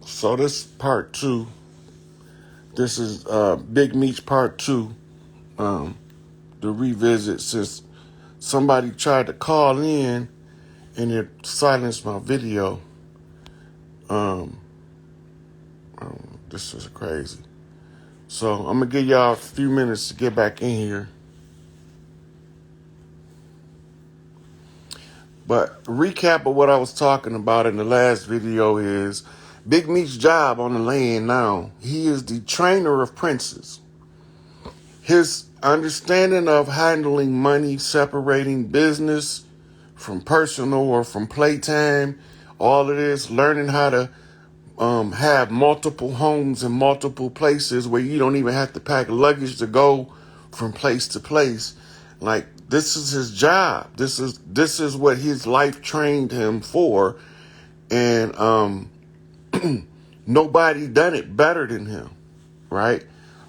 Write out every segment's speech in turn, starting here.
So this part two. This is Big Meech part two. The revisit, since somebody tried to call in and it silenced my video. This is crazy. So I'm gonna give y'all a few minutes to get back in here. But recap of what I was talking about in the last video is Big Meech's job on the land now. He is the trainer of princes. His understanding of handling money, separating business from personal or from playtime, all of this, learning how to have multiple homes in multiple places where you don't even have to pack luggage to go from place to place. Like, this is his job. This is what his life trained him for. And nobody done it better than him, right?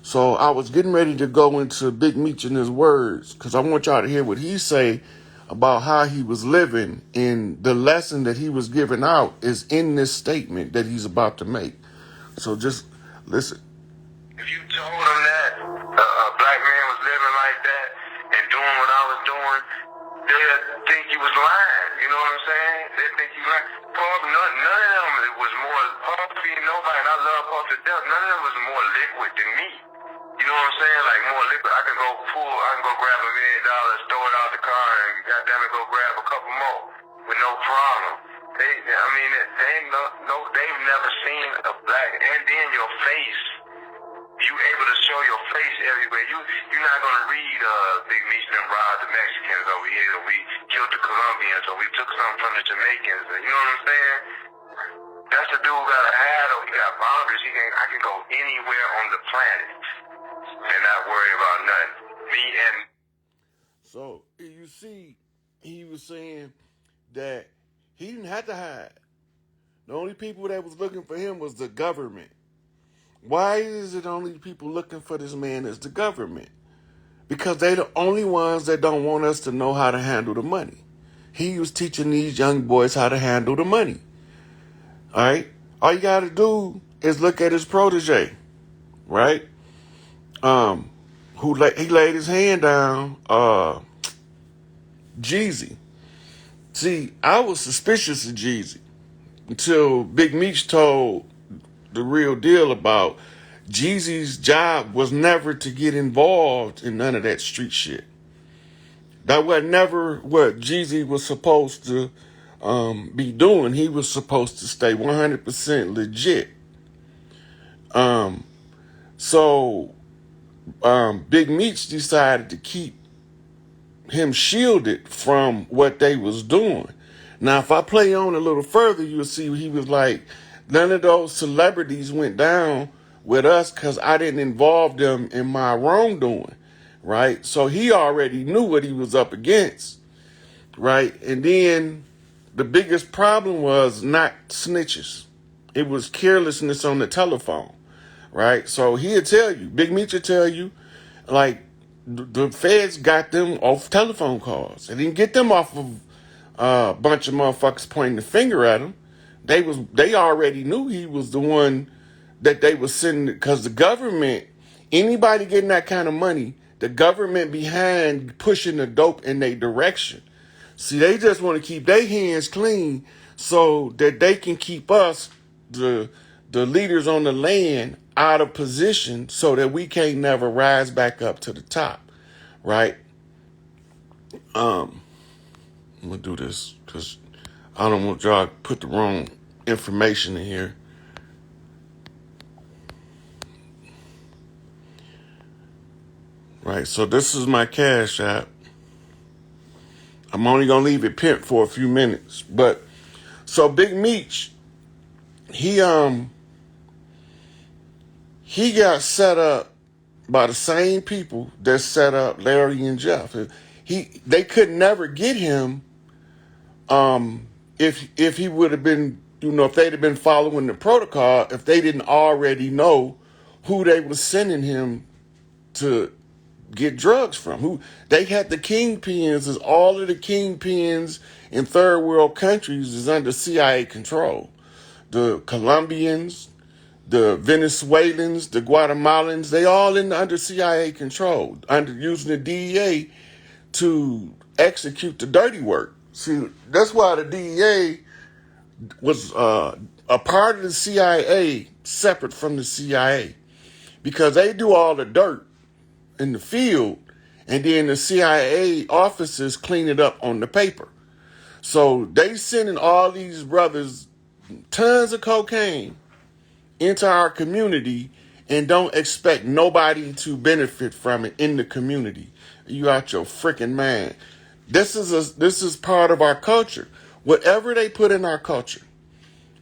So I was getting ready to go into Big Meech and his words, because I want y'all to hear what he say about how he was living, and the lesson that he was giving out is in this statement that he's about to make. So just listen. If you told them that a black man was living like that and doing what I was doing, they'd think you was lying. You know what I'm saying? They'd think you lying. Puff, none of them was more, Puff being nobody, and I love Puff to death, none of them was more liquid than me. You know what I'm saying? Like, more liquid. I can go grab $1 million, throw it out the car, and goddamn it, go grab a couple more with no problem. They've never seen a black, and then your face. You able to show your face everywhere. You're not gonna read Big Meech and robbed the Mexicans over here, or we killed the Colombians, or we took something from the Jamaicans. You know what I'm saying? That's the dude who got a hat, or he got boundaries. I can go anywhere on the planet and not worry about nothing. Me and So you see, he was saying that he didn't have to hide. The only people that was looking for him was the government. Why is it only people looking for this man is the government? Because they the only ones that don't want us to know how to handle the money. He was teaching these young boys how to handle the money. All right? All you got to do is look at his protege, right? He laid his hand down, Jeezy. See, I was suspicious of Jeezy until Big Meech told the real deal about Jeezy's job was never to get involved in none of that street shit. That was never what Jeezy was supposed to be doing. He was supposed to stay 100% legit. So Big Meech decided to keep him shielded from what they was doing. Now, if I play on a little further, you'll see he was like, none of those celebrities went down with us because I didn't involve them in my wrongdoing, right? So he already knew what he was up against, right? And then the biggest problem was not snitches. It was carelessness on the telephone, right? So he'll tell you, Big Meech will tell you, like, the feds got them off telephone calls. They didn't get them off of a bunch of motherfuckers pointing the finger at him. They already knew he was the one that they was sending, because the government, anybody getting that kind of money, the government behind pushing the dope in their direction. See, they just want to keep their hands clean so that they can keep us, the leaders on the land, out of position so that we can't never rise back up to the top, right? I'm gonna do this because I don't want y'all to put the wrong information in here. Right, so this is my Cash App. I'm only gonna leave it pimped for a few minutes, but so Big Meech, he got set up by the same people that set up Larry and Jeff. They could never get him if he would have been, if they'd have been following the protocol, if they didn't already know who they were sending him to get drugs from. Who they had the kingpins, is all of the kingpins in third world countries is under CIA control. the Colombians, the Venezuelans, the Guatemalans, they all under CIA control, under using the DEA to execute the dirty work. See, that's why the DEA was a part of the CIA separate from the CIA, because they do all the dirt in the field, and then the CIA officers clean it up on the paper. So they sending all these brothers tons of cocaine into our community and don't expect nobody to benefit from it in the community. You out your freaking mind. This is part of our culture. Whatever they put in our culture,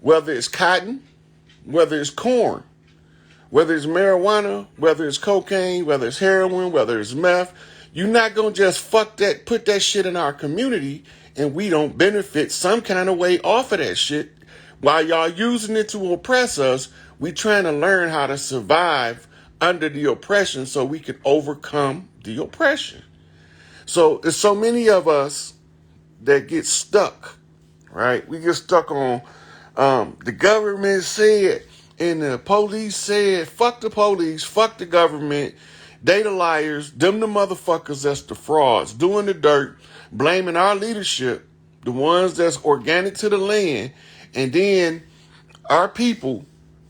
whether it's cotton, whether it's corn, whether it's marijuana, whether it's cocaine, whether it's heroin, whether it's meth, you're not going to just put that shit in our community and we don't benefit some kind of way off of that shit. While y'all using it to oppress us, we trying to learn how to survive under the oppression so we can overcome the oppression. So there's so many of us that get stuck, right? We get stuck on the government said and the police said, fuck the police, fuck the government. They the liars, them the motherfuckers that's the frauds, doing the dirt, blaming our leadership, the ones that's organic to the land, and then our people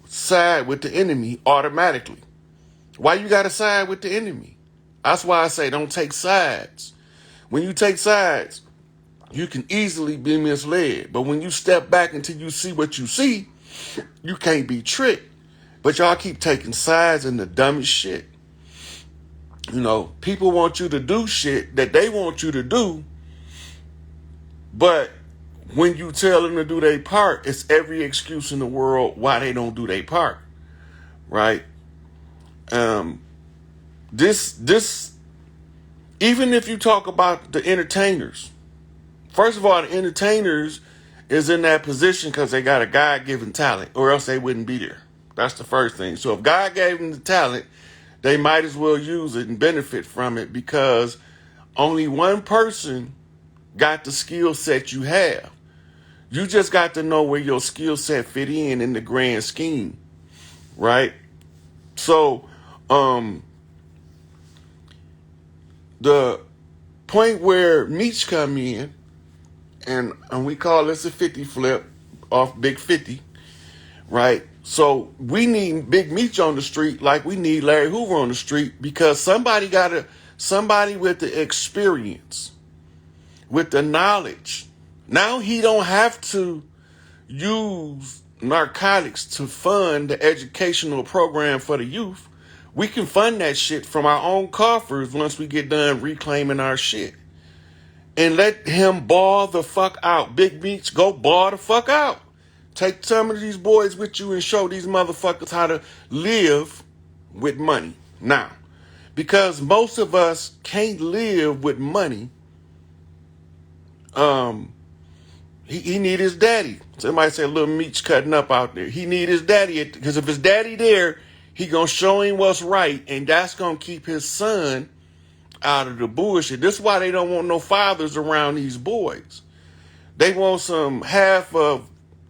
side with the enemy automatically. Why you gotta side with the enemy? That's why I say don't take sides. When you take sides, you can easily be misled. But when you step back until you see what you see, you can't be tricked. But y'all keep taking sides in the dumbest shit. You know, people want you to do shit that they want you to do, but when you tell them to do their part, it's every excuse in the world why they don't do their part, right? This, even if you talk about the entertainers, first of all, the entertainers is in that position because they got a God-given talent, or else they wouldn't be there. That's the first thing. So if God gave them the talent, they might as well use it and benefit from it, because only one person got the skill set you have. You just got to know where your skill set fit in the grand scheme, right? So, the point where Meech come in, and we call this a 50 flip off Big 50, right? So we need Big Meech on the street like we need Larry Hoover on the street, because somebody with the experience, with the knowledge. Now he don't have to use narcotics to fund the educational program for the youth. We can fund that shit from our own coffers once we get done reclaiming our shit. And let him ball the fuck out. Big Meech, go ball the fuck out. Take some of these boys with you and show these motherfuckers how to live with money. Now, because most of us can't live with money, he need his daddy. Somebody said little Meech cutting up out there. He need his daddy, because if his daddy there, he gonna show him what's right, and that's gonna keep his son out of the bullshit. This is why they don't want no fathers around these boys. They want some half of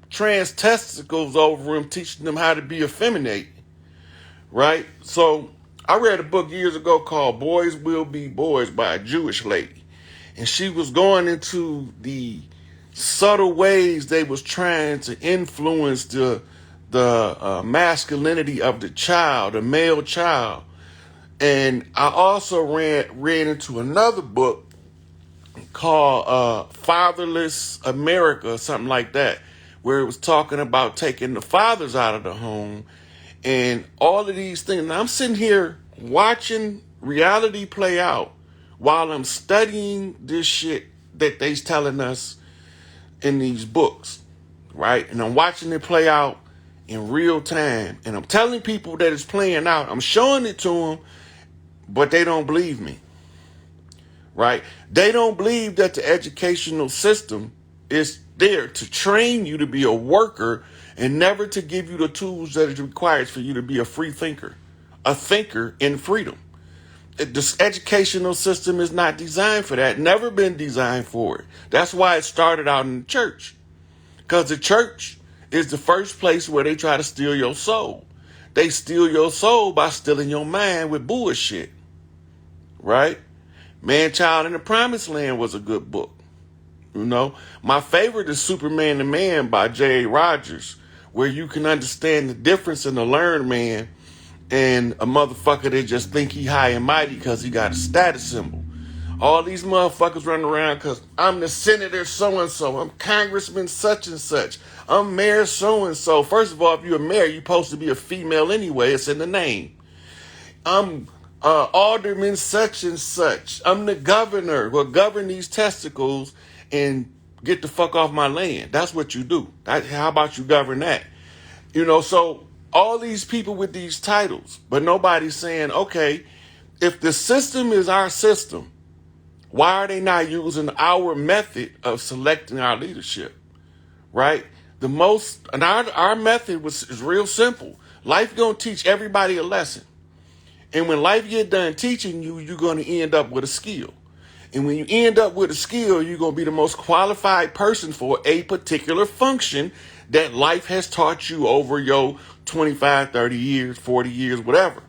trans testicles over him, teaching them how to be effeminate, right? So I read a book years ago called Boys Will Be Boys by a Jewish lady, and she was going into the subtle ways they was trying to influence the masculinity of the child, the male child. And I also read into another book called Fatherless America, or something like that, where it was talking about taking the fathers out of the home and all of these things. And I'm sitting here watching reality play out while I'm studying this shit that they's telling us in these books, right? And I'm watching it play out in real time. And I'm telling people that it's playing out. I'm showing it to them, but they don't believe me, right? They don't believe that the educational system is there to train you to be a worker and never to give you the tools that it requires for you to be a free thinker, a thinker in freedom. This educational system is not designed for that, never been designed for it. That's why it started out in the church, because the church is the first place where they try to steal your soul. They steal your soul by stealing your mind with bullshit, right? Man, Child in the Promised Land was a good book. You know, my favorite is Superman the Man by J.A. Rogers, where you can understand the difference in a learned man and a motherfucker that just think he high and mighty because he got a status symbol. All these motherfuckers running around because I'm the senator so-and-so, I'm congressman such and such, I'm mayor so-and-so. First of all, if you're a mayor, you're supposed to be a female anyway. It's in the name. I'm alderman such and such. I'm the governor. Well, govern these testicles and get the fuck off my land. That's what you do. How about you govern that? You know, so all these people with these titles, but nobody's saying, okay, if the system is our system, why are they not using our method of selecting our leadership, right? Our method is real simple. Life gonna teach everybody a lesson. And when life get done teaching you, you're gonna end up with a skill. And when you end up with a skill, you're gonna be the most qualified person for a particular function that life has taught you over your 25, 30 years, 40 years, whatever,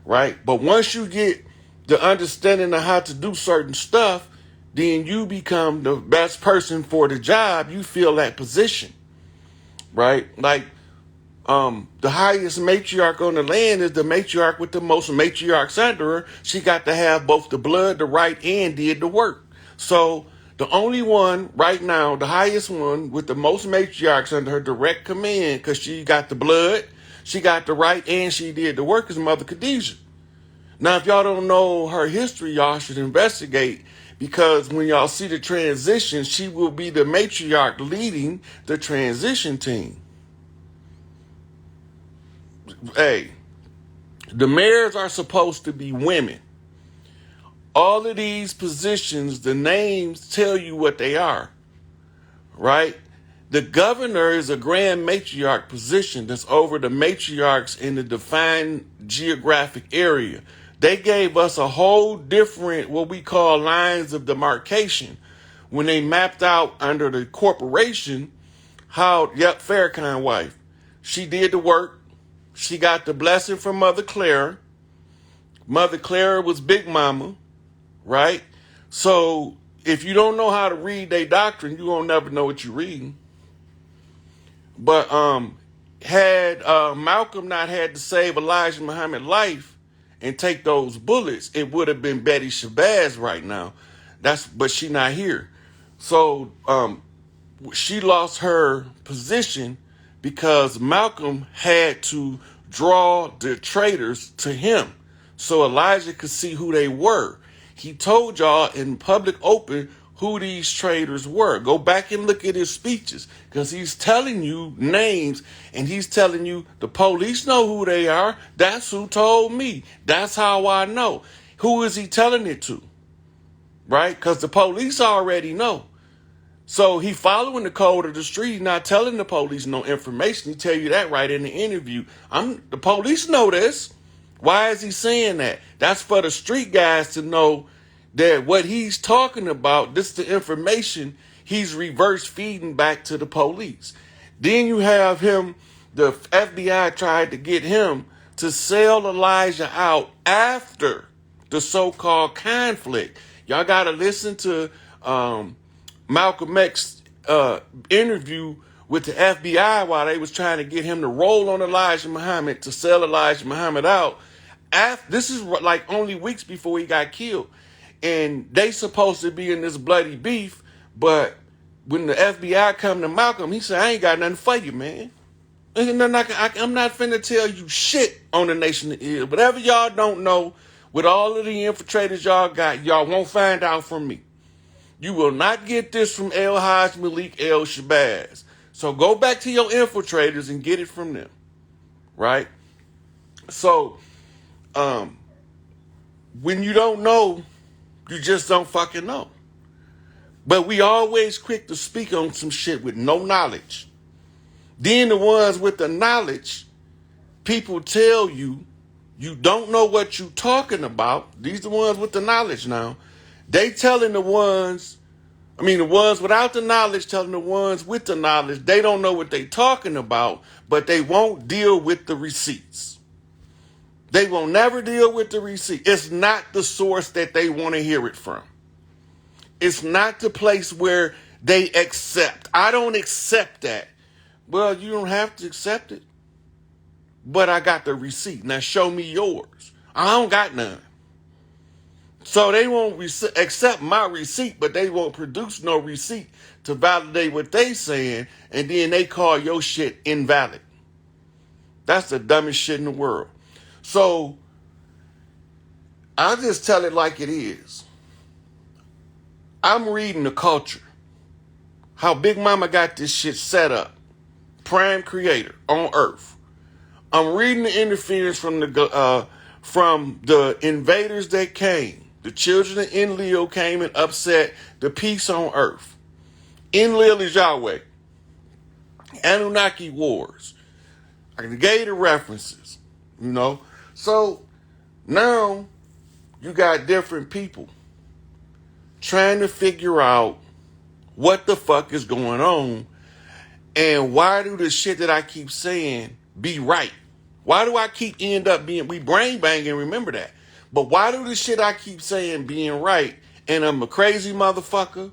right? But once you get the understanding of how to do certain stuff, then you become the best person for the job. You fill that position, right? Like, the highest matriarch on the land is the matriarch with the most matriarchs under her. She got to have both the blood, the right, and did the work. So the only one right now, the highest one with the most matriarchs under her direct command, because she got the blood, she got the right, and she did the work, is Mother Khadijah. Now, if y'all don't know her history, y'all should investigate, because when y'all see the transition, she will be the matriarch leading the transition team. Hey, the mayors are supposed to be women. All of these positions, the names tell you what they are, right? The governor is a grand matriarch position that's over the matriarchs in the defined geographic area. They gave us a whole different, what we call lines of demarcation, when they mapped out under the corporation how, Farrakhan wife, she did the work. She got the blessing from Mother Clara. Mother Clara was Big Mama, right? So if you don't know how to read their doctrine, you won't never know what you're reading. But had Malcolm not had to save Elijah Muhammad's life and take those bullets, it would have been Betty Shabazz right now. But she not here. So she lost her position because Malcolm had to draw the traitors to him so Elijah could see who they were. He told y'all in public open who these traitors were. Go back and look at his speeches, because he's telling you names, and he's telling you the police know who they are. That's who told me. That's how I know. Who is he telling it to? Right? Because the police already know. So he following the code of the street, not telling the police no information. He tell you that right in the interview. The police know this. Why is he saying that? That's for the street guys to know that what he's talking about, this is the information he's reverse feeding back to the police. Then you have him, the FBI tried to get him to sell Elijah out after the so-called conflict. Y'all got to listen to Malcolm X's interview with the FBI while they was trying to get him to roll on Elijah Muhammad, to sell Elijah Muhammad out. This is like only weeks before he got killed. And they supposed to be in this bloody beef, but when the FBI come to Malcolm, he said, I ain't got nothing for you, man. I'm not finna tell you shit on the Nation of Islam. Whatever y'all don't know, with all of the infiltrators y'all got, y'all won't find out from me. You will not get this from El Haj Malik El Shabazz. So go back to your infiltrators and get it from them, right? So, when you don't know, you just don't fucking know. But we always quick to speak on some shit with no knowledge. Then the ones with the knowledge, people tell you, you don't know what you talking about. These the ones with the knowledge now. They telling the ones I mean, the ones without the knowledge telling the ones with the knowledge, they don't know what they talking about, but they won't deal with the receipts. They will never deal with the receipt. It's not the source that they want to hear it from. It's not the place where they accept. I don't accept that. Well, you don't have to accept it. But I got the receipt. Now show me yours. I don't got none. So they won't accept my receipt, but they won't produce no receipt to validate what they saying, and then they call your shit invalid. That's the dumbest shit in the world. So I'll just tell it like it is. I'm reading the culture. How Big Mama got this shit set up. Prime creator on earth. I'm reading the interference from the invaders that came. The children of Enlil came and upset the peace on earth. Enlil is Yahweh. Anunnaki wars. I gave the references, you know. So now you got different people trying to figure out what the fuck is going on and why do the shit that I keep saying be right? Why do I keep end up being, we brain banging, remember that. But why do the shit I keep saying being right and I'm a crazy motherfucker?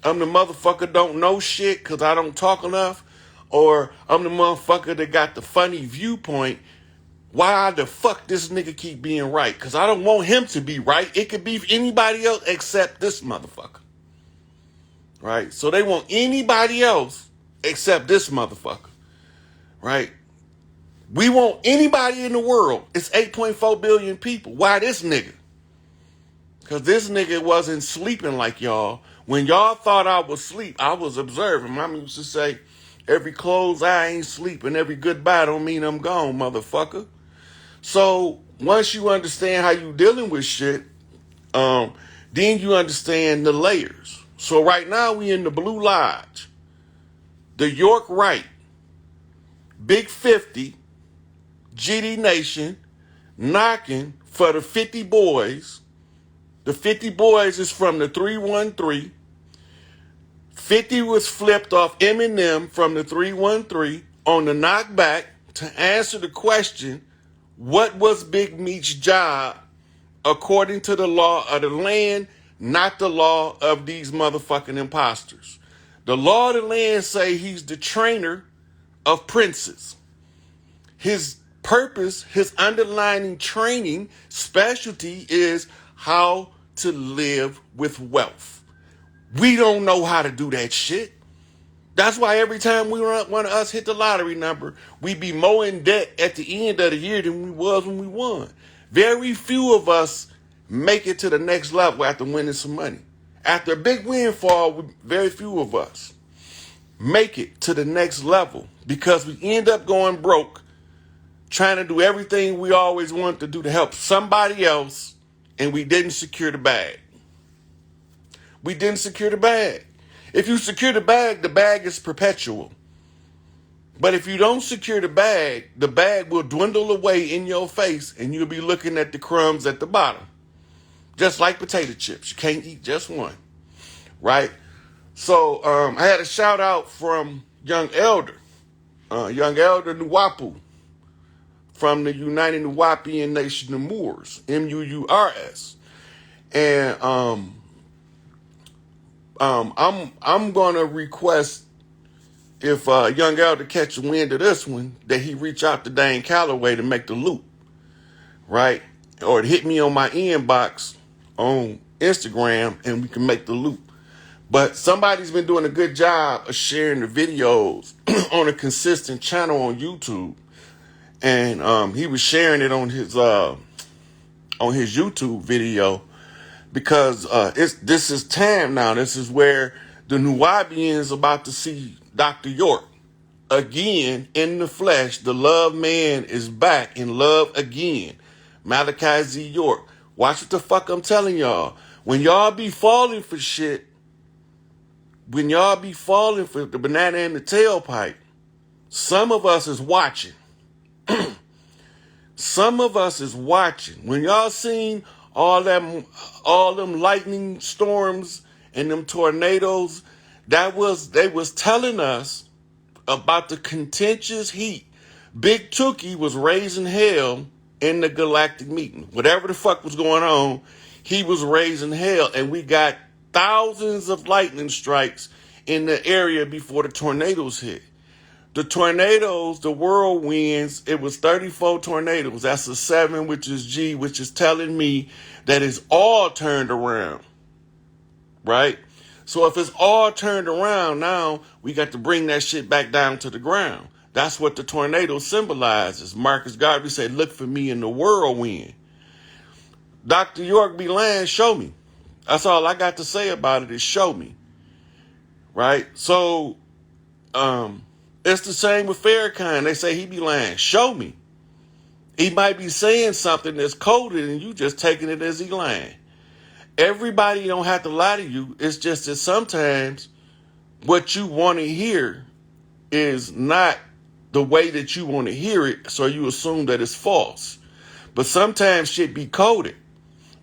I'm the motherfucker don't know shit because I don't talk enough? Or I'm the motherfucker that got the funny viewpoint? Why the fuck this nigga keep being right? Because I don't want him to be right. It could be anybody else except this motherfucker. Right? So they want anybody else except this motherfucker. Right? We want anybody in the world. It's 8.4 billion people. Why this nigga? Because this nigga wasn't sleeping like y'all. When y'all thought I was asleep, I was observing. Mama used to say, every close I ain't sleeping, every goodbye don't mean I'm gone, motherfucker. So once you understand how you dealing with shit, then you understand the layers. So right now we in the Blue Lodge. The York Right, Big 50, GD Nation, knocking for the 50 boys. The 50 boys is from the 313. 50 was flipped off Eminem from the 313 on the knockback to answer the question, what was Big Meech's job according to the law of the land, not the law of these motherfucking imposters. The law of the land say he's the trainer of princes. His purpose, his underlying training specialty is how to live with wealth. We don't know how to do that shit. That's why every time one of us hit the lottery number, we be more in debt at the end of the year than we was when we won. Very few of us make it to the next level after winning some money. After a big windfall, very few of us make it to the next level because we end up going broke trying to do everything we always wanted to do to help somebody else, and we didn't secure the bag. We didn't secure the bag. If you secure the bag is perpetual. But if you don't secure the bag will dwindle away in your face, and you'll be looking at the crumbs at the bottom. Just like potato chips. You can't eat just one. Right? So I had a shout out from Young Elder Nuwapu, from the United Nuwapian Nation of Moors, MUURS. And I'm gonna request, if Young Elder catch a wind of this one, that he reach out to Dane Calloway to make the loop, right? Or to hit me on my inbox on Instagram and we can make the loop. But somebody's been doing a good job of sharing the videos on a consistent channel on YouTube. And he was sharing it on his YouTube video because this is time now. This is where the Nuwabians about to see Dr. York again in the flesh. The love man is back in love again. Malachi Z. York. Watch what the fuck I'm telling y'all. When y'all be falling for shit, when y'all be falling for the banana in the tailpipe, some of us is watching. Some of us is watching. When y'all seen all them lightning storms and them tornadoes, they was telling us about the contentious heat. Big Tookie was raising hell in the galactic meeting. Whatever the fuck was going on, he was raising hell, and we got thousands of lightning strikes in the area before the tornadoes hit. The tornadoes, the whirlwinds, it was 34 tornadoes. That's a 7, which is G, which is telling me that it's all turned around, right? So if it's all turned around, now we got to bring that shit back down to the ground. That's what the tornado symbolizes. Marcus Garvey said, look for me in the whirlwind. Dr. York B. Land, show me. That's all I got to say about it is show me. Right? So, it's the same with Farrakhan. They say he be lying. Show me. He might be saying something that's coded and you just taking it as he lying. Everybody don't have to lie to you. It's just that sometimes what you want to hear is not the way that you want to hear it, so you assume that it's false. But sometimes shit be coded.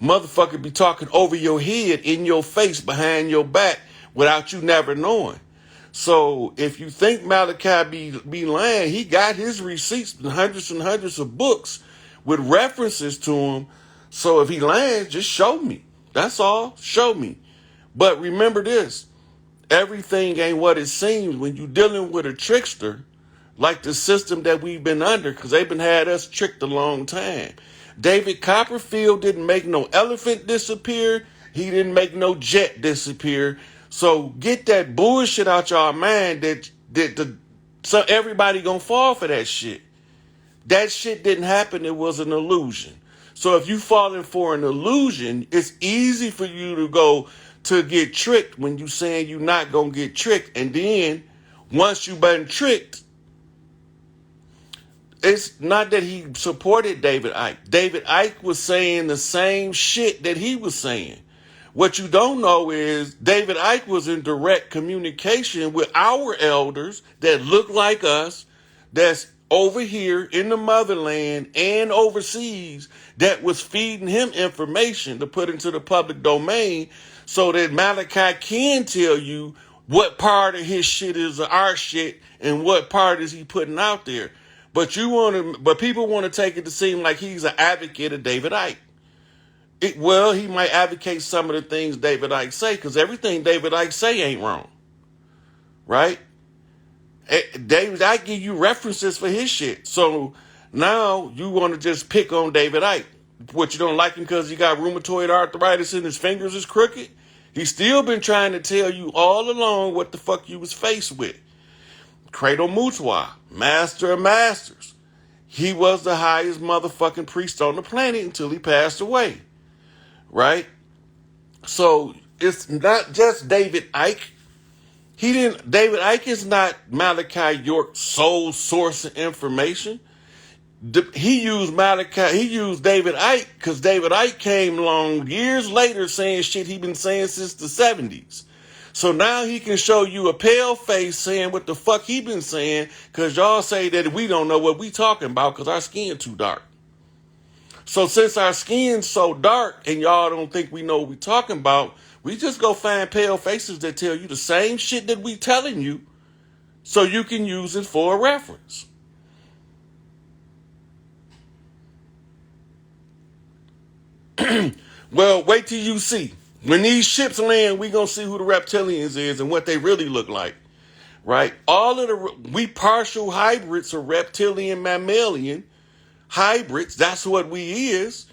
Motherfucker be talking over your head, in your face, behind your back, without you never knowing. So if you think Malachi be lying, he got his receipts and hundreds of books with references to him. So if he lying, just show me. That's all. Show me. But remember this. Everything ain't what it seems when you're dealing with a trickster like the system that we've been under, because they've been had us tricked a long time. David Copperfield didn't make no elephant disappear. He didn't make no jet disappear. So get that bullshit out y'all mind so everybody gonna fall for that shit. That shit didn't happen. It was an illusion. So if you falling for an illusion, it's easy for you to go to get tricked when you saying you're not gonna get tricked. And then once you been tricked, it's not that he supported David Icke. David Icke was saying the same shit that he was saying. What you don't know is David Icke was in direct communication with our elders that look like us, that's over here in the motherland and overseas, that was feeding him information to put into the public domain so that Malachi can tell you what part of his shit is our shit and what part is he putting out there. But people want to take it to seem like he's an advocate of David Icke. He might advocate some of the things David Icke say, because everything David Icke say ain't wrong, right? David Icke give you references for his shit. So now you want to just pick on David Icke. What, you don't like him because he got rheumatoid arthritis and his fingers is crooked? He's still been trying to tell you all along what the fuck you was faced with. Credo Mutwa, master of masters. He was the highest motherfucking priest on the planet until he passed away. Right? So it's not just David Icke. David Icke is not Malachi York's sole source of information. He used David Icke because David Icke came along years later saying shit he been saying since the 70s. So now he can show you a pale face saying what the fuck he been saying, because y'all say that we don't know what we talking about because our skin too dark. So since our skin's so dark and y'all don't think we know what we talking about, we just go find pale faces that tell you the same shit that we telling you so you can use it for a reference. Well, wait till you see. When these ships land, we gonna see who the reptilians is and what they really look like, right? We partial hybrids are reptilian mammalian hybrids. That's what we is.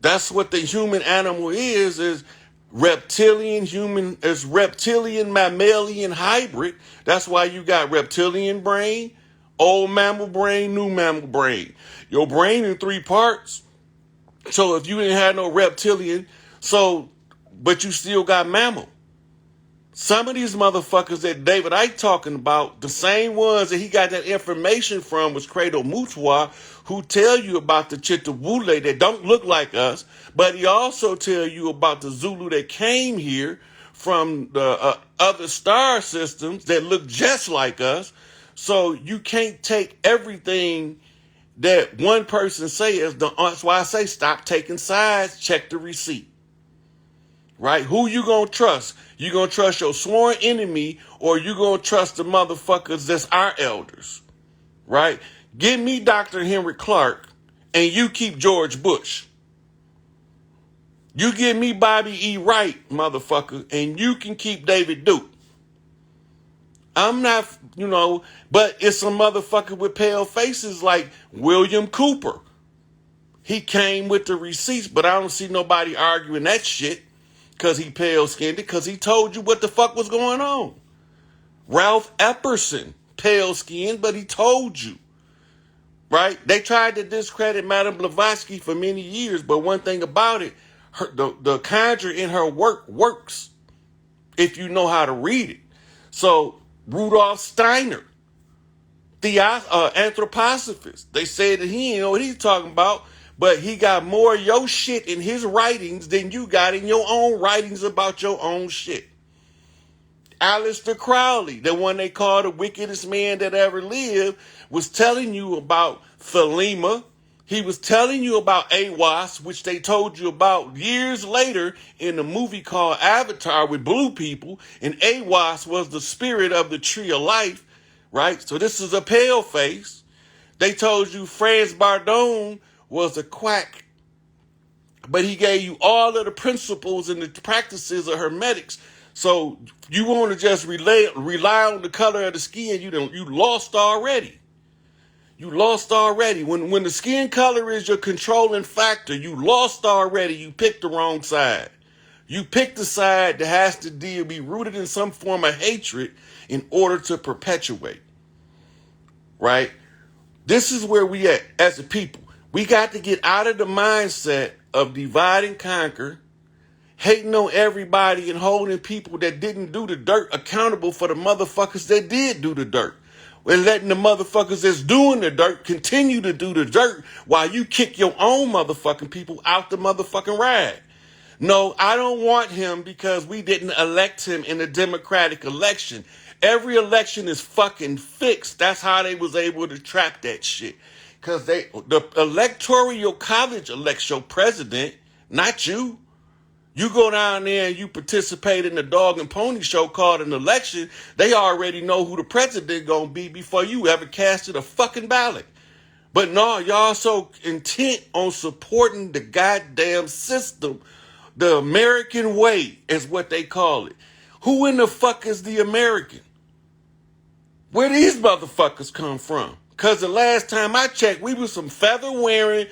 That's what the human animal is reptilian mammalian hybrid. That's why you got reptilian brain, old mammal brain, new mammal brain. Your brain in 3 parts. So if you didn't have no reptilian, but you still got mammal. Some of these motherfuckers that David Icke talking about, the same ones that he got that information from was Credo Mutwa, who tell you about the Chitawule that don't look like us, but he also tell you about the Zulu that came here from the other star systems that look just like us. So you can't take everything that one person says. That's why I say stop taking sides, check the receipt. right? Who you gonna trust? You gonna trust your sworn enemy, or you gonna trust the motherfuckers that's our elders, right? Give me Dr. Henry Clark, and you keep George Bush. You give me Bobby E. Wright, motherfucker, and you can keep David Duke. I'm not, but it's some motherfucker with pale faces like William Cooper. He came with the receipts, but I don't see nobody arguing that shit because he pale-skinned, because he told you what the fuck was going on. Ralph Epperson, pale-skinned, but he told you. Right? They tried to discredit Madame Blavatsky for many years, but one thing about it, the conjure in her work works if you know how to read it. So Rudolf Steiner, the anthroposophist, they said that he didn't know what he's talking about, but he got more of your shit in his writings than you got in your own writings about your own shit. Aleister Crowley, the one they call the wickedest man that ever lived, was telling you about Thelema. He was telling you about Aiwass, which they told you about years later in a movie called Avatar with blue people. And Aiwass was the spirit of the tree of life, right? So this is a pale face. They told you Franz Bardone was a quack, but he gave you all of the principles and the practices of hermetics. So you want to just rely on the color of the skin, you lost already. You lost already. When the skin color is your controlling factor, you lost already. You picked the wrong side. You picked the side that has to be rooted in some form of hatred in order to perpetuate. Right? This is where we at as a people. We got to get out of the mindset of divide and conquer, hating on everybody and holding people that didn't do the dirt accountable for the motherfuckers that did do the dirt. And letting the motherfuckers that's doing the dirt continue to do the dirt while you kick your own motherfucking people out the motherfucking ride. No, I don't want him because we didn't elect him in a democratic election. Every election is fucking fixed. That's how they was able to trap that shit. Because the electoral college elects your president, not you. You go down there and you participate in the dog and pony show called an election, they already know who the president gonna be before you ever casted a fucking ballot. But no, y'all so intent on supporting the goddamn system. The American way is what they call it. Who in the fuck is the American? Where these motherfuckers come from? Because the last time I checked, we was some feather-wearing,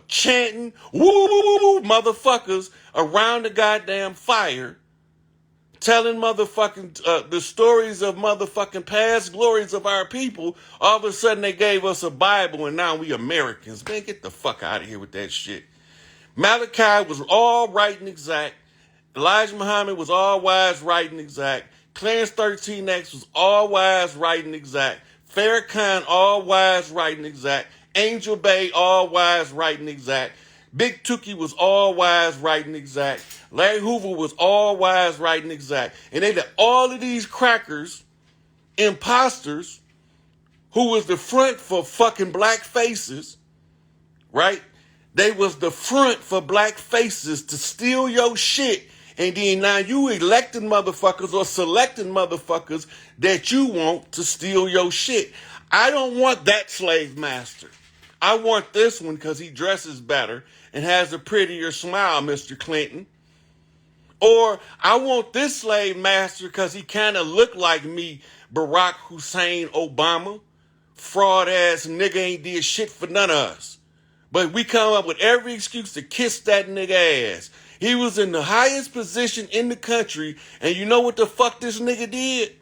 chanting, woo motherfuckers around the goddamn fire, telling motherfucking the stories of motherfucking past glories of our people. All of a sudden, they gave us a Bible, and now we Americans. Man, get the fuck out of here with that shit. Malachi was all right and exact. Elijah Muhammad was all wise, right and exact. Clarence 13X was all wise, right and exact. Farrakhan, all wise, right and exact. Angel Bay, all wise, right and exact. Big Tookie was all wise, right and exact. Larry Hoover was all wise, right and exact. And they let all of these crackers, imposters, who was the front for fucking black faces, right? They was the front for black faces to steal your shit. And then now you electing motherfuckers or selecting motherfuckers that you want to steal your shit. I don't want that slave master. I want this one because he dresses better and has a prettier smile, Mr. Clinton. Or I want this slave master because he kind of looked like me, Barack Hussein Obama. Fraud ass nigga ain't did shit for none of us. But we come up with every excuse to kiss that nigga ass. He was in the highest position in the country, and you know what the fuck this nigga did?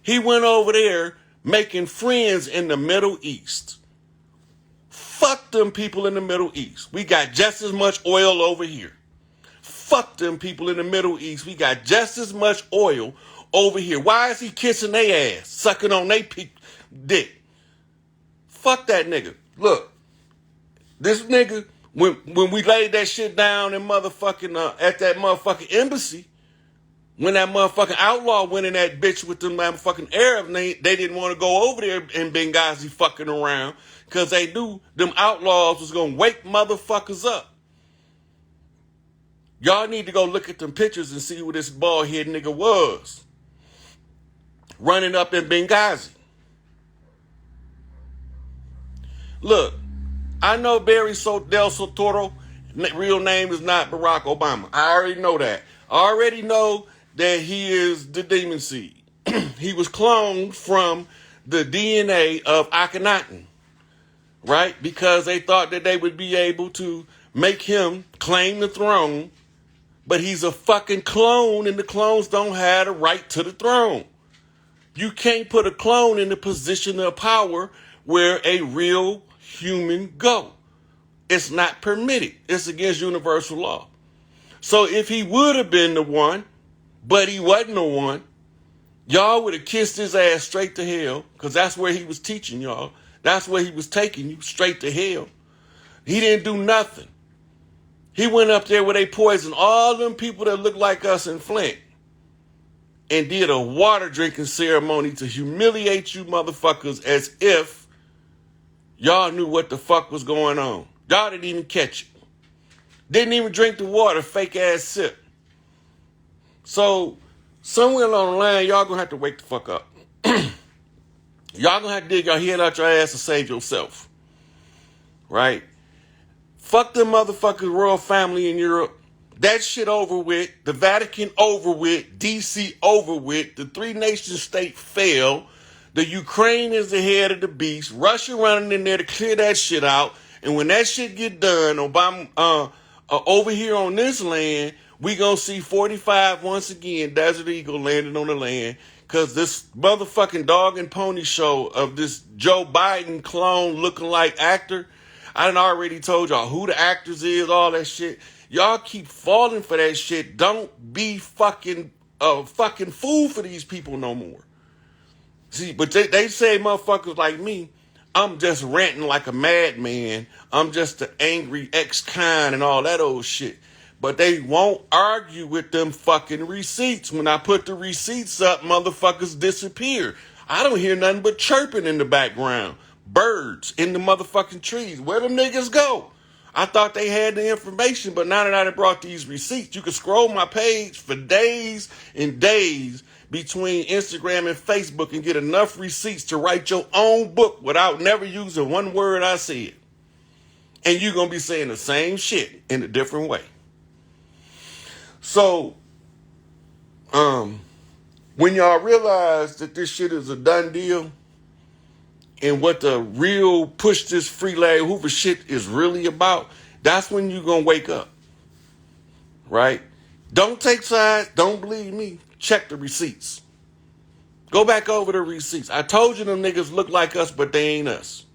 He went over there making friends in the Middle East. Fuck them people in the Middle East. We got just as much oil over here. Fuck them people in the Middle East. We got just as much oil over here. Why is he kissing their ass, sucking on their dick? Fuck that nigga. Look, this nigga, when we laid that shit down in motherfucking, at that motherfucking embassy, when that motherfucking outlaw went in that bitch with them motherfucking Arabs, they didn't want to go over there in Benghazi fucking around because they knew them outlaws was going to wake motherfuckers up. Y'all need to go look at them pictures and see who this bald head nigga was. Running up in Benghazi. Look, I know Barry Del Sotoro, real name is not Barack Obama. I already know that. I already know that he is the demon seed. He was cloned from the DNA of Akhenaten, right? Because they thought that they would be able to make him claim the throne, but he's a fucking clone, and the clones don't have the right to the throne. You can't put a clone in the position of power where a real human go. It's not permitted. It's against universal law. So if he would have been the one, but he wasn't the one, y'all would have kissed his ass straight to hell, because that's where he was teaching y'all. That's where he was taking you, straight to hell. He didn't do nothing. He went up there where they poisoned all them people that look like us in Flint and did a water drinking ceremony to humiliate you motherfuckers as if y'all knew what the fuck was going on. Y'all didn't even catch it. Didn't even drink the water, fake ass sip. So somewhere along the line, y'all gonna have to wake the fuck up. Y'all gonna have to dig your head out your ass to save yourself. Right? Fuck them motherfuckers royal family in Europe. That shit over with. The Vatican over with. DC over with. The three nation state fell. The Ukraine is the head of the beast. Russia running in there to clear that shit out. And when that shit get done, Obama, over here on this land, we gonna see 45 once again, Desert Eagle landing on the land. Cause this motherfucking dog and pony show of this Joe Biden clone looking like actor, I done already told y'all who the actors is, all that shit. Y'all keep falling for that shit. Don't be fucking fool for these people no more. See, but they say motherfuckers like me, I'm just ranting like a madman. I'm just an angry ex-con and all that old shit. But they won't argue with them fucking receipts. When I put the receipts up, motherfuckers disappear. I don't hear nothing but chirping in the background. Birds in the motherfucking trees. Where them niggas go? I thought they had the information, but now that I done brought these receipts, you can scroll my page for days and days between Instagram and Facebook and get enough receipts to write your own book without never using one word I said. And you're going to be saying the same shit in a different way. So, when y'all realize that this shit is a done deal and what the real push this free Larry Hoover shit is really about, that's when you're going to wake up. Right? Don't take sides. Don't believe me. Check the receipts. Go back over the receipts. I told you them niggas look like us, but they ain't us.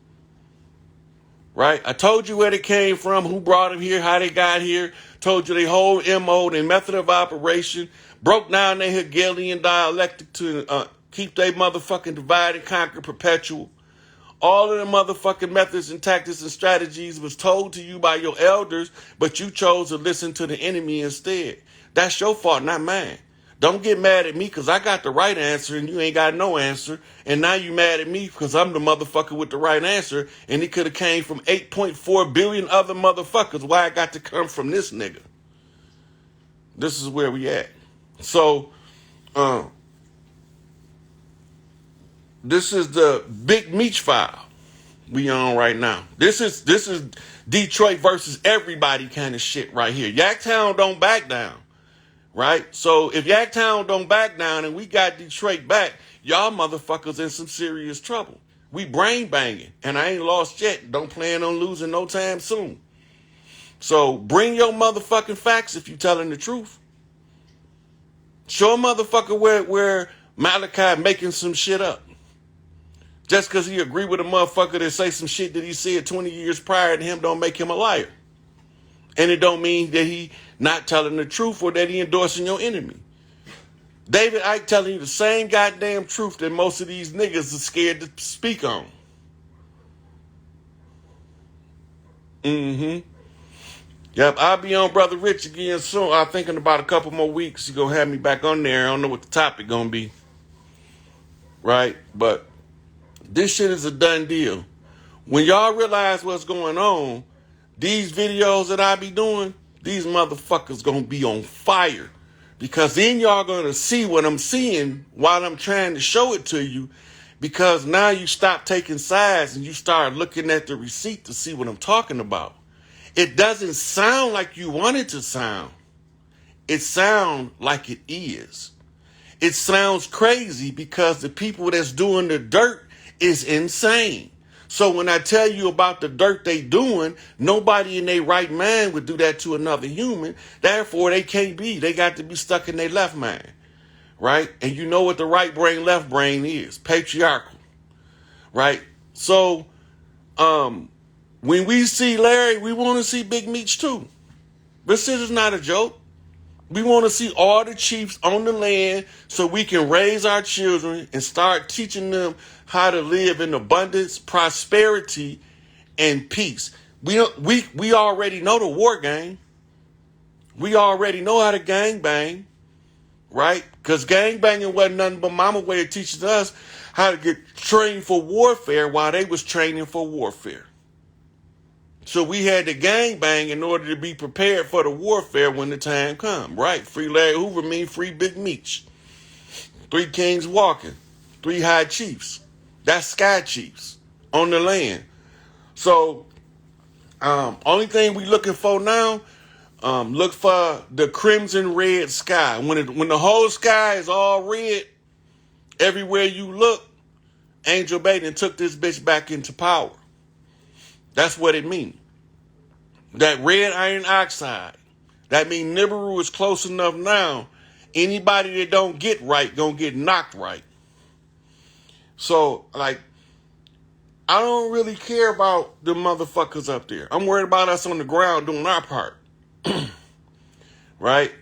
Right? I told you where they came from, who brought them here, how they got here. Told you their whole MO, their method of operation. Broke down their Hegelian dialectic to keep their motherfucking divide and conquer perpetual. All of the motherfucking methods and tactics and strategies was told to you by your elders, but you chose to listen to the enemy instead. That's your fault, not mine. Don't get mad at me because I got the right answer and you ain't got no answer. And now you mad at me because I'm the motherfucker with the right answer. And it could have came from 8.4 billion other motherfuckers. Why I got to come from this nigga? This is where we at. So, this is the big Meech file we on right now. This is Detroit versus everybody kind of shit right here. Yaktown don't back down. Right? So if Yaktown don't back down and we got Detroit back, y'all motherfuckers in some serious trouble. We brain banging and I ain't lost yet. Don't plan on losing no time soon. So bring your motherfucking facts if you telling the truth. Show a motherfucker where Malachi making some shit up. Just because he agree with a motherfucker that say some shit that he said 20 years prior to him don't make him a liar. And it don't mean that he not telling the truth or that he endorsing your enemy. David Icke telling you the same goddamn truth that most of these niggas are scared to speak on. Yep, I'll be on Brother Rich again soon. I'm thinking about a couple more weeks. He's going to have me back on there. I don't know what the topic going to be. Right? But this shit is a done deal. When y'all realize what's going on, these videos that I be doing, these motherfuckers gonna be on fire. Because then y'all gonna see what I'm seeing while I'm trying to show it to you. Because now you stop taking sides and you start looking at the receipt to see what I'm talking about. It doesn't sound like you want it to sound. It sounds like it is. It sounds crazy because the people that's doing the dirt is insane. So when I tell you about the dirt they doing, nobody in their right mind would do that to another human. Therefore, they can't be. They got to be stuck in their left mind, right? And you know what the right brain, left brain is. Patriarchal, right? So when we see Larry, we want to see Big Meech too. This is not a joke. We want to see all the chiefs on the land so we can raise our children and start teaching them how to live in abundance, prosperity, and peace. We already know the war game. We already know how to gang bang, right? Because gang banging wasn't nothing but mama way of teaching us how to get trained for warfare while they was training for warfare. So we had to gang bang in order to be prepared for the warfare when the time come, right? Free Larry Hoover mean free Big Meech. 3 kings walking, 3 high chiefs. That's sky chiefs on the land. So only thing we looking for now, look for the crimson red sky. When the whole sky is all red, everywhere you look, Angel Baden took this bitch back into power. That's what it means. That red iron oxide. That means Nibiru is close enough now. Anybody that don't get right gonna get knocked right. So, like, I don't really care about the motherfuckers up there. I'm worried about us on the ground doing our part. Right?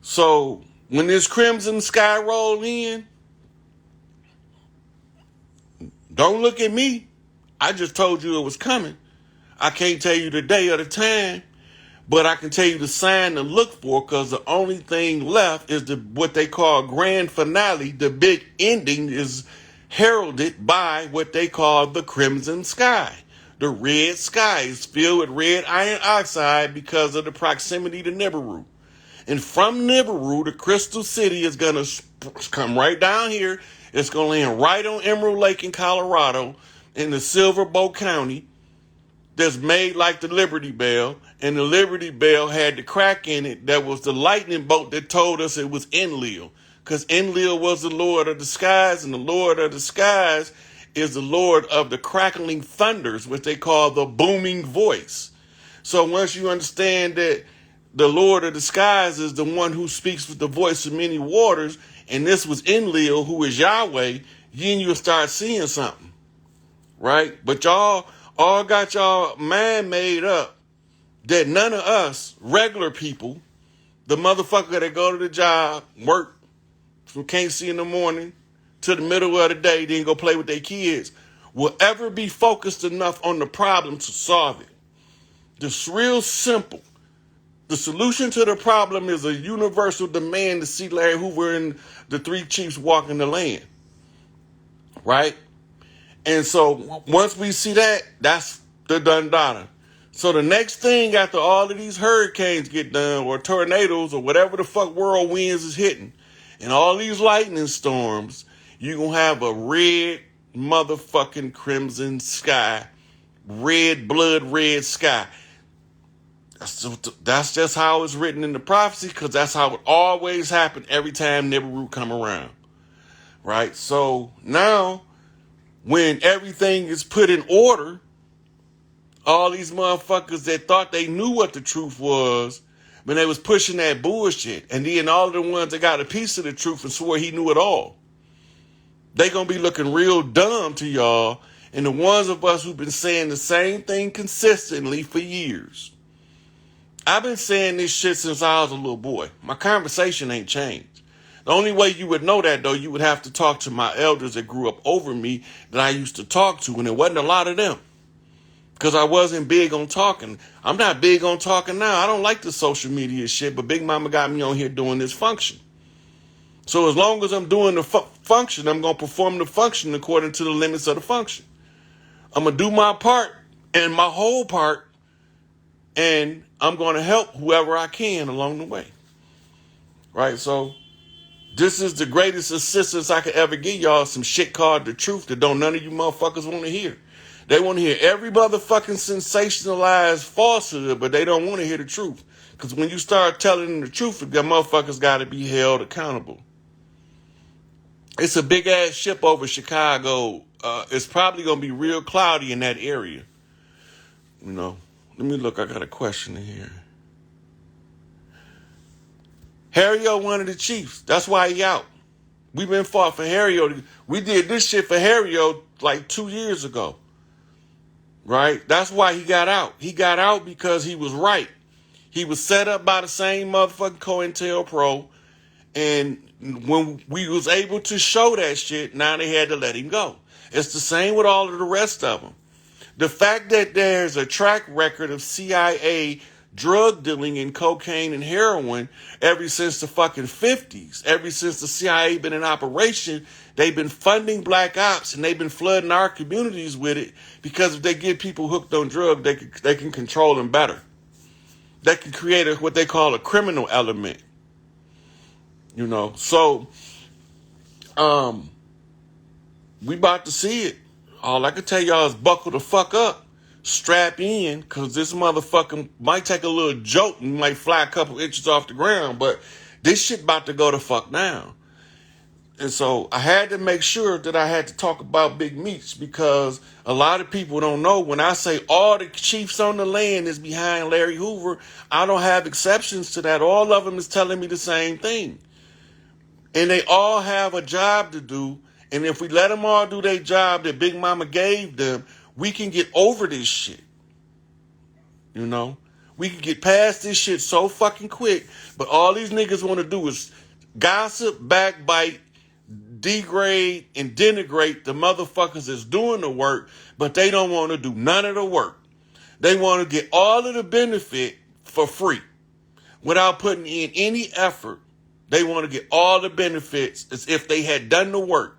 So, when this crimson sky roll in, don't look at me. I just told you it was coming. I can't tell you the day or the time, but I can tell you the sign to look for, because the only thing left is what they call grand finale. The big ending is heralded by what they call the crimson sky. The red sky is filled with red iron oxide because of the proximity to Nibiru. And from Nibiru, the Crystal City is going to come right down here. It's going to land right on Emerald Lake in Colorado in the Silver Bow County. That's made like the Liberty Bell, and the Liberty Bell had the crack in it that was the lightning bolt that told us it was Enlil, because Enlil was the Lord of the skies, and the Lord of the skies is the Lord of the crackling thunders, which they call the booming voice. So once you understand that the Lord of the skies is the one who speaks with the voice of many waters, and this was Enlil, who is Yahweh, then you'll start seeing something, right? But y'all all got y'all mind made up that none of us, regular people, the motherfucker that go to the job, work from can't see in the morning to the middle of the day, then go play with their kids, will ever be focused enough on the problem to solve it. It's real simple. The solution to the problem is a universal demand to see Larry Hoover and the 3 chiefs walking the land, right? And so once we see that, that's the done data. So the next thing after all of these hurricanes get done, or tornadoes, or whatever the fuck whirlwinds is hitting, and all these lightning storms, you're going to have a red motherfucking crimson sky. Red blood red sky. That's just how it's written in the prophecy, because that's how it always happened every time Nibiru come around. Right? So now, when everything is put in order, all these motherfuckers that thought they knew what the truth was, when they was pushing that bullshit, and then all of the ones that got a piece of the truth and swore he knew it all, they gonna be looking real dumb to y'all, and the ones of us who've been saying the same thing consistently for years. I've been saying this shit since I was a little boy. My conversation ain't changed. The only way you would know that, though, you would have to talk to my elders that grew up over me that I used to talk to, and it wasn't a lot of them, because I wasn't big on talking. I'm not big on talking now. I don't like the social media shit, but Big Mama got me on here doing this function. So as long as I'm doing the function, I'm going to perform the function according to the limits of the function. I'm going to do my part, and my whole part and I'm going to help whoever I can along the way. Right? So this is the greatest assistance I could ever give y'all. Some shit called the truth that don't none of you motherfuckers want to hear. They want to hear every motherfucking sensationalized falsehood, but they don't want to hear the truth. Because when you start telling them the truth, the motherfuckers got to be held accountable. It's a big ass ship over Chicago. It's probably going to be real cloudy in that area. You know, let me look. I got a question in here. Harry-O one of the Chiefs. That's why he out. We've been fought for Harry-O. We did this shit for Harry-O like 2 years ago. Right? That's why he got out. He got out because he was right. He was set up by the same motherfucking COINTELPRO. And when we was able to show that shit, now they had to let him go. It's the same with all of the rest of them. The fact that there's a track record of CIA drug dealing in cocaine and heroin ever since the fucking 50s, ever since the CIA been in operation, they've been funding black ops and they've been flooding our communities with it because if they get people hooked on drugs, they can control them better. They can create what they call a criminal element. You know, so we about to see it. All I can tell y'all is buckle the fuck up, strap in, because this motherfucker might take a little jolt and might fly a couple inches off the ground, but this shit about to go the fuck down. And so I had to make sure that I had to talk about Big Meech because a lot of people don't know when I say all the chiefs on the land is behind Larry Hoover, I don't have exceptions to that. All of them is telling me the same thing. And they all have a job to do. And if we let them all do their job that Big Mama gave them, we can get over this shit. You know? We can get past this shit so fucking quick. But all these niggas want to do is gossip, backbite, degrade, and denigrate the motherfuckers that's doing the work, but they don't want to do none of the work. They want to get all of the benefit for free without putting in any effort. They want to get all the benefits as if they had done the work.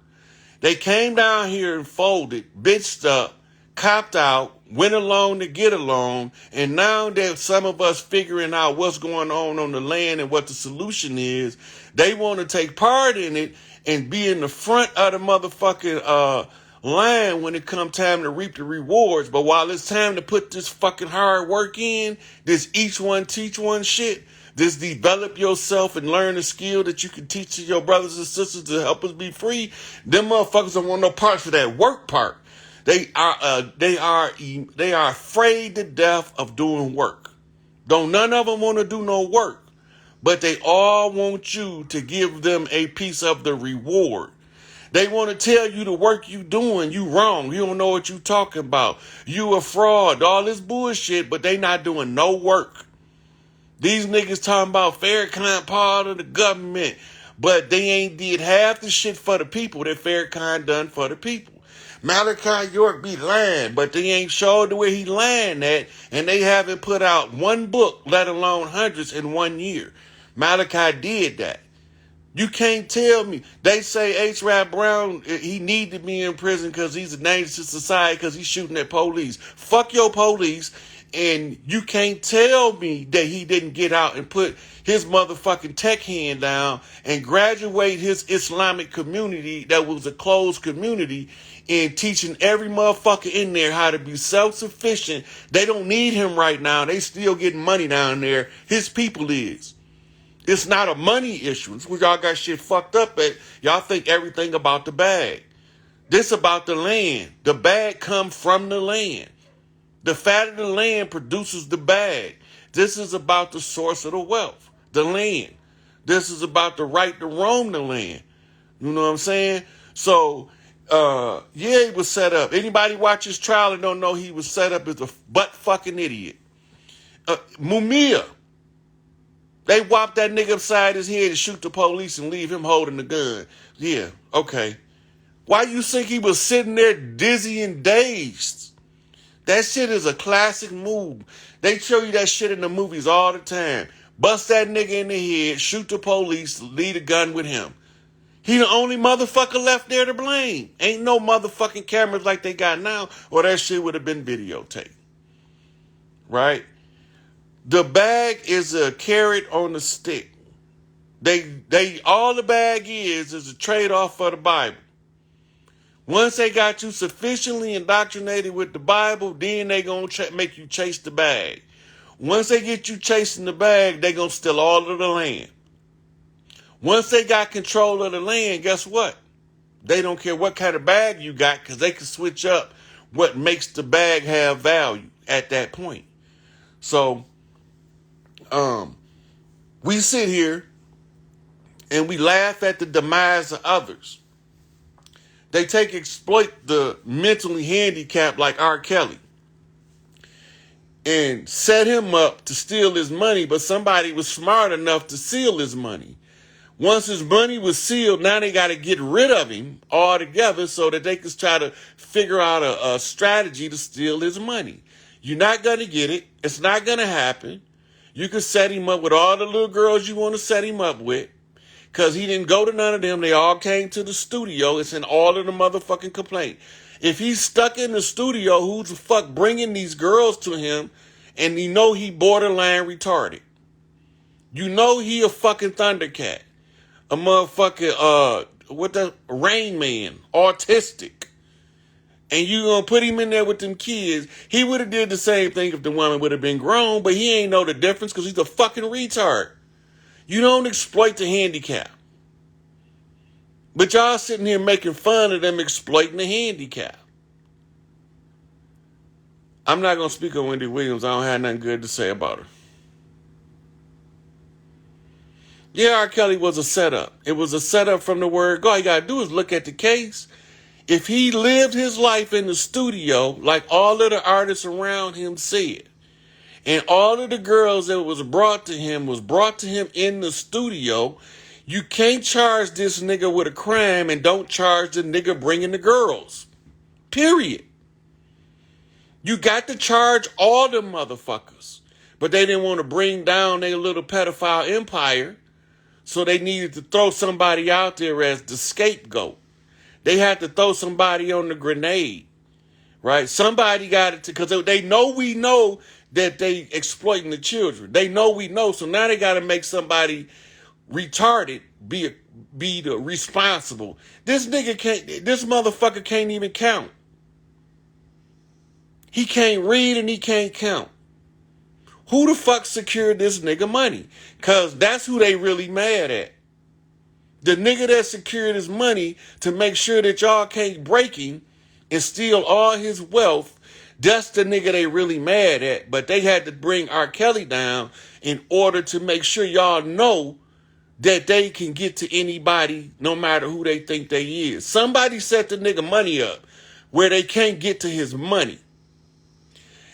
They came down here and folded, bitched up, copped out, went along to get along, and now that some of us figuring out what's going on the land and what the solution is, they want to take part in it and be in the front of the motherfucking line when it come time to reap the rewards. But while it's time to put this fucking hard work in, this each one teach one shit, this develop yourself and learn a skill that you can teach to your brothers and sisters to help us be free, them motherfuckers don't want no parts of that work part. They are afraid to death of doing work. Don't none of them want to do no work, but they all want you to give them a piece of the reward. They want to tell you the work you doing, you wrong. You don't know what you talking about. You a fraud, all this bullshit, but they not doing no work. These niggas talking about Farrakhan part of the government, but they ain't did half the shit for the people that Farrakhan done for the people. Malachi York be lying, but they ain't showed the way he lying at, and they haven't put out one book, let alone hundreds, in 1 year. Malachi did that. You can't tell me. They say H. Rap Brown, he need to be in prison because he's a danger to society because he's shooting at police. Fuck your police. And you can't tell me that he didn't get out and put his motherfucking tech hand down and graduate his Islamic community that was a closed community and teaching every motherfucker in there how to be self-sufficient. They don't need him right now. They still getting money down there. His people is. It's not a money issue. It's where y'all got shit fucked up at. Y'all think everything about the bag. This about the land. The bag come from the land. The fat of the land produces the bag. This is about the source of the wealth, the land. This is about the right to roam the land. You know what I'm saying? So, yeah, he was set up. Anybody watch his trial and don't know he was set up as a butt-fucking idiot. Mumia. They whop that nigga upside his head and shoot the police and leave him holding the gun. Yeah, okay. Why you think he was sitting there dizzy and dazed? That shit is a classic move. They show you that shit in the movies all the time. Bust that nigga in the head, shoot the police, leave the gun with him. He the only motherfucker left there to blame. Ain't no motherfucking cameras like they got now, or that shit would have been videotaped. Right? The bag is a carrot on the stick. All the bag is a trade-off for the Bible. Once they got you sufficiently indoctrinated with the Bible, then they gonna make you chase the bag. Once they get you chasing the bag, they gonna steal all of the land. Once they got control of the land, guess what? They don't care what kind of bag you got, because they can switch up what makes the bag have value at that point. So, we sit here and we laugh at the demise of others. They exploit the mentally handicapped like R. Kelly and set him up to steal his money, but somebody was smart enough to seal his money. Once his money was sealed, now they got to get rid of him altogether so that they can try to figure out a strategy to steal his money. You're not going to get it. It's not going to happen. You can set him up with all the little girls you want to set him up with, because he didn't go to none of them. They all came to the studio. It's in all of the motherfucking complaint. If he's stuck in the studio, who's the fuck bringing these girls to him? And you know he borderline retarded. You know he a fucking Thundercat. A motherfucking, Rain Man, autistic. And you gonna put him in there with them kids. He would have did the same thing if the woman would have been grown, but he ain't know the difference because he's a fucking retard. You don't exploit the handicap. But y'all sitting here making fun of them exploiting the handicap. I'm not going to speak on Wendy Williams. I don't have nothing good to say about her. Yeah, R. Kelly was a setup. It was a setup from the word go. All you got to do is look at the case. If he lived his life in the studio like all of the artists around him said, and all of the girls that was brought to him in the studio, you can't charge this nigga with a crime and don't charge the nigga bringing the girls. Period. You got to charge all them motherfuckers. But they didn't want to bring down their little pedophile empire, so they needed to throw somebody out there as the scapegoat. They had to throw somebody on the grenade, right? Somebody got it, because they know we know that they exploiting the children. They know we know, so now they got to make somebody retarded be the responsible. This motherfucker can't even count. He can't read and he can't count. Who the fuck secured this nigga money? Because that's who they really mad at. The nigga that secured his money to make sure that y'all can't break him and steal all his wealth, that's the nigga they really mad at. But they had to bring R. Kelly down in order to make sure y'all know that they can get to anybody no matter who they think they is. Somebody set the nigga money up where they can't get to his money.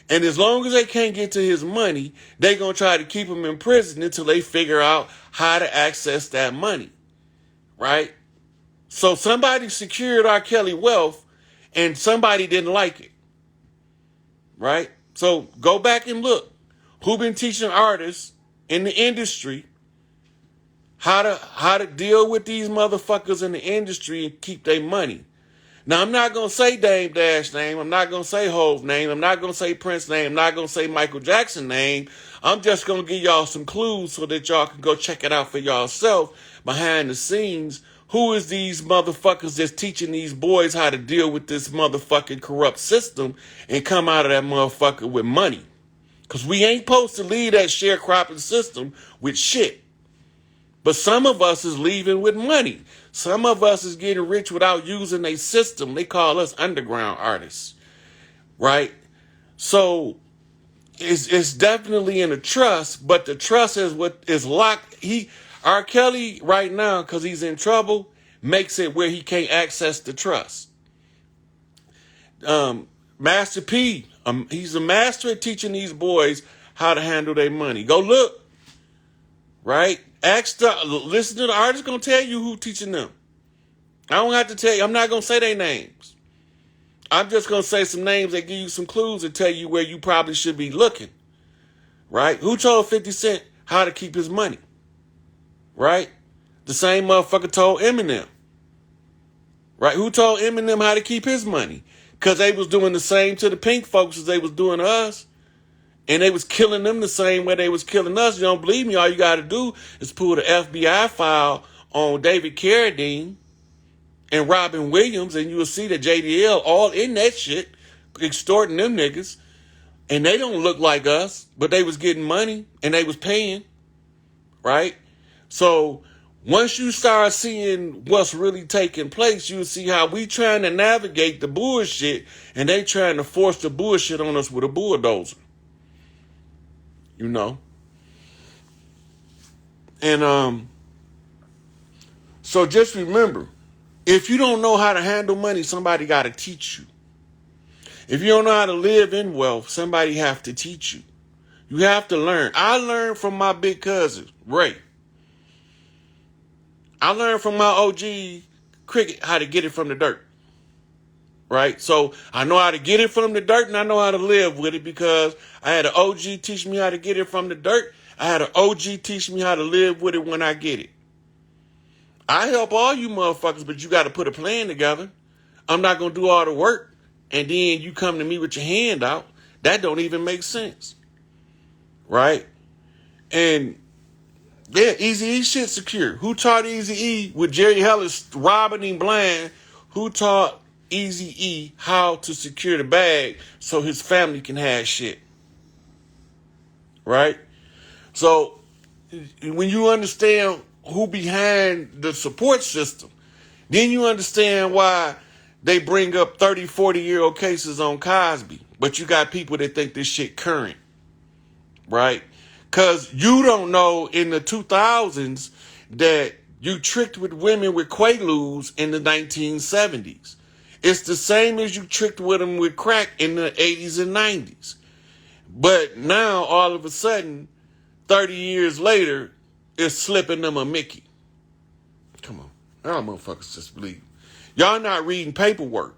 And as long as they can't get to his money, they going to try to keep him in prison until they figure out how to access that money. Right? So somebody secured R. Kelly wealth and somebody didn't like it. Right? So go back and look. Who been teaching artists in the industry how to deal with these motherfuckers in the industry and keep their money? Now, I'm not going to say Dame Dash name. I'm not going to say Hove name. I'm not going to say Prince name. I'm not going to say Michael Jackson name. I'm just going to give y'all some clues so that y'all can go check it out for yourself behind the scenes. Who is these motherfuckers that's teaching these boys how to deal with this motherfucking corrupt system and come out of that motherfucker with money? Because we ain't supposed to leave that sharecropping system with shit. But some of us is leaving with money. Some of us is getting rich without using a system. They call us underground artists, right? So it's definitely in a trust, but the trust is what is locked. R. Kelly right now, because he's in trouble, makes it where he can't access the trust. Master P, he's a master at teaching these boys how to handle their money. Go look, right? Listen to the artist gonna tell you who teaching them. I don't have to tell you. I'm not gonna say their names. I'm just gonna say some names that give you some clues and tell you where you probably should be looking. Right? Who told 50 Cent how to keep his money? Right? The same motherfucker told Eminem. Right? Who told Eminem how to keep his money? Because they was doing the same to the pink folks as they was doing to us. And they was killing them the same way they was killing us. You don't believe me? All you got to do is pull the FBI file on David Carradine and Robin Williams, and you will see that JDL all in that shit, extorting them niggas. And they don't look like us, but they was getting money and they was paying, right? So once you start seeing what's really taking place, you see how we trying to navigate the bullshit and they trying to force the bullshit on us with a bulldozer. You know? And so just remember, if you don't know how to handle money, somebody got to teach you. If you don't know how to live in wealth, somebody have to teach you. You have to learn. I learned from my big cousin, Ray. I learned from my OG Cricket how to get it from the dirt. Right? So I know how to get it from the dirt and I know how to live with it because I had an OG teach me how to get it from the dirt. I had an OG teach me how to live with it when I get it. I help all you motherfuckers, but you got to put a plan together. I'm not going to do all the work and then you come to me with your hand out. That don't even make sense. Right? And yeah, Eazy-E shit secure. Who taught Eazy-E with Jerry Ellis robbing him blind? Who taught Eazy-E how to secure the bag so his family can have shit? Right? So when you understand who behind the support system, then you understand why they bring up 30, 40-year-old cases on Cosby. But you got people that think this shit current. Right? Because you don't know in the 2000s that you tricked with women with Quaaludes in the 1970s. It's the same as you tricked with them with crack in the 80s and 90s. But now, all of a sudden, 30 years later, it's slipping them a Mickey. Come on. Y'all motherfuckers just believe. Y'all not reading paperwork.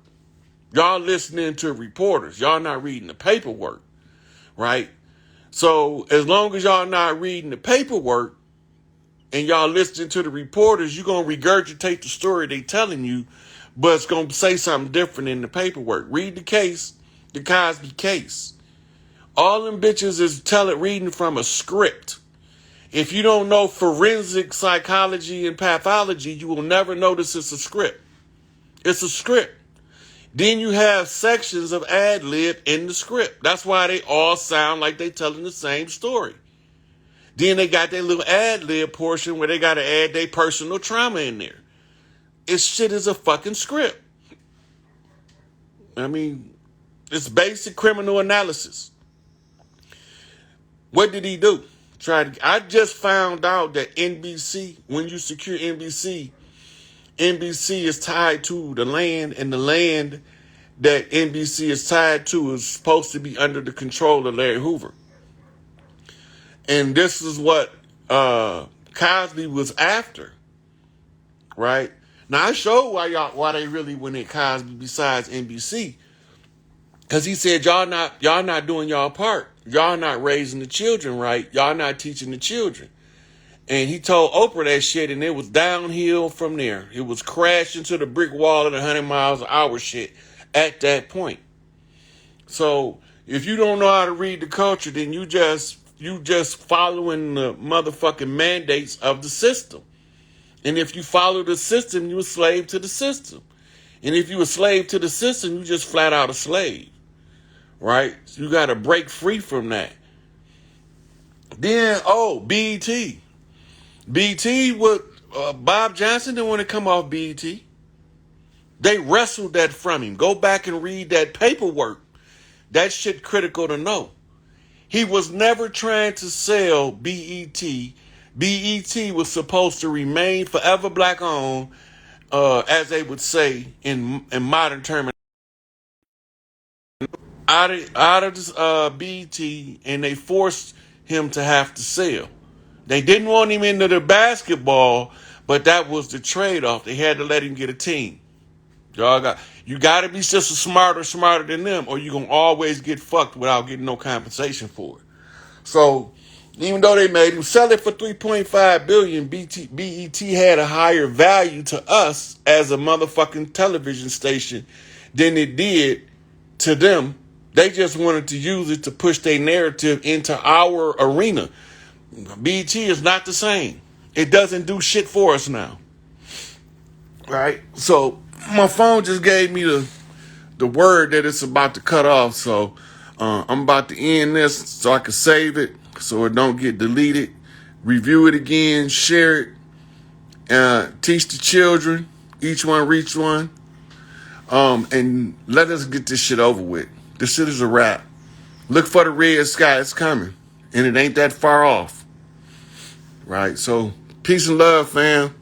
Y'all listening to reporters. Y'all not reading the paperwork. Right? So as long as y'all not reading the paperwork and y'all listening to the reporters, you're going to regurgitate the story they telling you, but it's going to say something different in the paperwork. Read the case, the Cosby case. All them bitches is reading from a script. If you don't know forensic psychology and pathology, you will never notice it's a script. It's a script. Then you have sections of ad-lib in the script. That's why they all sound like they telling the same story. Then they got their little ad-lib portion where they got to add their personal trauma in there. This shit is a fucking script. I mean, it's basic criminal analysis. What did he do? I just found out that NBC, when you secure NBC is tied to the land, and the land that NBC is tied to is supposed to be under the control of Larry Hoover. And this is what Cosby was after, right? Now I showed why they really went at Cosby besides NBC, because he said y'all not doing y'all part. Y'all not raising the children right. Y'all not teaching the children. And he told Oprah that shit, and it was downhill from there. It was crashing to the brick wall at 100 miles an hour shit at that point. So if you don't know how to read the culture, then you just following the motherfucking mandates of the system. And if you follow the system, you a slave to the system. And if you a slave to the system, you just flat out a slave. Right? So you got to break free from that. Then, BET. BET, Bob Johnson didn't want to come off BET. They wrestled that from him. Go back and read that paperwork. That shit critical to know. He was never trying to sell BET. BET was supposed to remain forever black owned, as they would say in modern terminology. Out of BET, and they forced him to have to sell. They didn't want him into the basketball, but that was the trade-off. They had to let him get a team. You got to be just smarter than them, or you're going to always get fucked without getting no compensation for it. So even though they made him sell it for $3.5 billion, BET had a higher value to us as a motherfucking television station than it did to them They just wanted to use it to push their narrative into our arena. BET is not the same. It doesn't do shit for us now. Right? So my phone just gave me the word that it's about to cut off. So I'm about to end this so I can save it so it don't get deleted. Review it again, share it, teach the children, each one reach one. And let us get this shit over with. This shit is a wrap. Look for the red sky. It's coming. And it ain't that far off. Right? So, peace and love, fam.